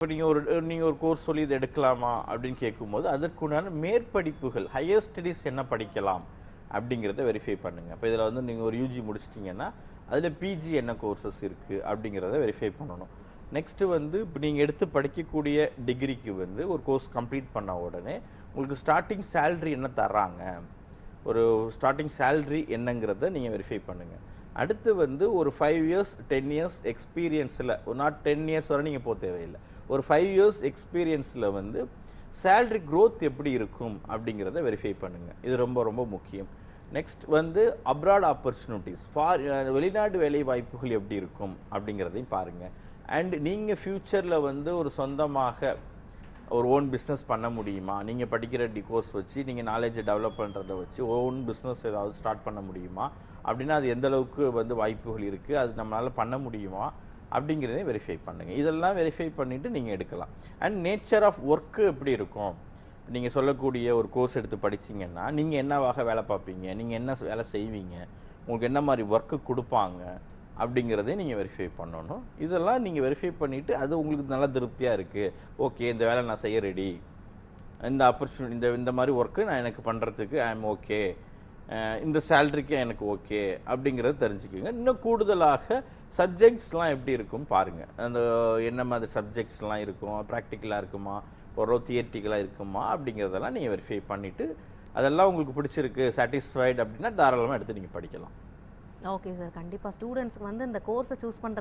இப்போ நீங்கள் ஒரு கோர்ஸ் சொல்லி இதை எடுக்கலாமா அப்படின்னு கேட்கும்போது அதற்குண்டான மேற்படிப்புகள் ஹையர் ஸ்டடீஸ் என்ன படிக்கலாம் அப்படிங்கிறத வெரிஃபை பண்ணுங்கள். இப்போ இதில் வந்து நீங்கள் ஒரு யூஜி முடிச்சிட்டிங்கன்னா அதில் பிஜி என்ன கோர்சஸ் இருக்குது அப்படிங்கிறத வெரிஃபை பண்ணணும். நெக்ஸ்ட்டு வந்து இப்போ நீங்கள் எடுத்து படிக்கக்கூடிய டிகிரிக்கு வந்து ஒரு கோர்ஸ் கம்ப்ளீட் பண்ண உடனே உங்களுக்கு ஸ்டார்டிங் சேல்ரி என்ன தர்றாங்க, ஒரு ஸ்டார்டிங் சேல்ரி என்னங்கிறத நீங்கள் வெரிஃபை பண்ணுங்கள். அடுத்து வந்து ஒரு 5 இயர்ஸ் 10 இயர்ஸ் எக்ஸ்பீரியன்ஸில், நாட் 10 இயர்ஸ் வரை நீங்கள் போக தேவையில்லை, ஒரு 5 இயர்ஸ் எக்ஸ்பீரியன்ஸில் வந்து சேல்ரி க்ரோத் எப்படி இருக்கும் அப்படிங்கிறத வெரிஃபை பண்ணுங்கள். இது ரொம்ப ரொம்ப முக்கியம். நெக்ஸ்ட் வந்து அப்ராட் ஆப்பர்ச்சுனிட்டிஸ், வெளிநாடு வேலை வாய்ப்புகள் எப்படி இருக்கும் அப்படிங்கிறதையும் பாருங்கள். அண்ட் நீங்கள் ஃப்யூச்சரில் வந்து ஒரு சொந்தமாக ஒரு ஓன் பிஸ்னஸ் பண்ண முடியுமா, நீங்கள் படிக்கிற கோர்ஸ் வச்சு நீங்கள் நாலேஜை டெவலப் பண்ணுறதை வச்சு ஓன் பிஸ்னஸ் ஏதாவது ஸ்டார்ட் பண்ண முடியுமா அப்படின்னா அது எந்த அளவுக்கு வந்து வாய்ப்புகள் இருக்குது, அது நம்மளால் பண்ண முடியுமா அப்படிங்கிறதையும் வெரிஃபை பண்ணுங்கள். இதெல்லாம் வெரிஃபை பண்ணிவிட்டு நீங்கள் எடுக்கலாம். அண்ட் நேச்சர் ஆஃப் ஒர்க்கு எப்படி இருக்கும், நீங்கள் சொல்லக்கூடிய ஒரு கோர்ஸ் எடுத்து படிச்சிங்கன்னா நீங்கள் என்னவாக வேலை பார்ப்பீங்க, நீங்கள் என்ன வேலை செய்வீங்க, உங்களுக்கு என்ன மாதிரி ஒர்க்கு கொடுப்பாங்க அப்படிங்கிறதையும் நீங்கள் வெரிஃபை பண்ணணும். இதெல்லாம் நீங்கள் வெரிஃபை பண்ணிவிட்டு அது உங்களுக்கு நல்லா திருப்தியாக இருக்குது, ஓகே இந்த வேலை நான் செய்ய ரெடி, இந்த ஆப்பர்ச்சுனிட்டி இந்த மாதிரி ஒர்க்கு நான் எனக்கு பண்ணுறதுக்கு ஐ எம் ஓகே, இந்த சேலரிக்கு எனக்கு ஓகே அப்படிங்கிறத தெரிஞ்சுக்கோங்க. இன்னும் கூடுதலாக சப்ஜெக்ட்ஸ்லாம் எப்படி இருக்கும் பாருங்கள். அந்த என்ன மாதிரி சப்ஜெக்ட்ஸ்லாம் இருக்கும், ப்ராக்டிக்கலாக இருக்குமா, ஓரளவு தியரிட்டிக்கலாக இருக்குமா அப்படிங்கிறதெல்லாம் நீங்கள் வெரிஃபை பண்ணிவிட்டு அதெல்லாம் உங்களுக்கு பிடிச்சிருக்கு சாட்டிஸ்ஃபைடு அப்படின்னா தாராளமாக எடுத்து நீங்கள் படிக்கலாம். ஓகே சார், கண்டிப்பாக ஸ்டூடெண்ட்ஸ்க்கு வந்து இந்த கோர்ஸை சூஸ் பண்ணுற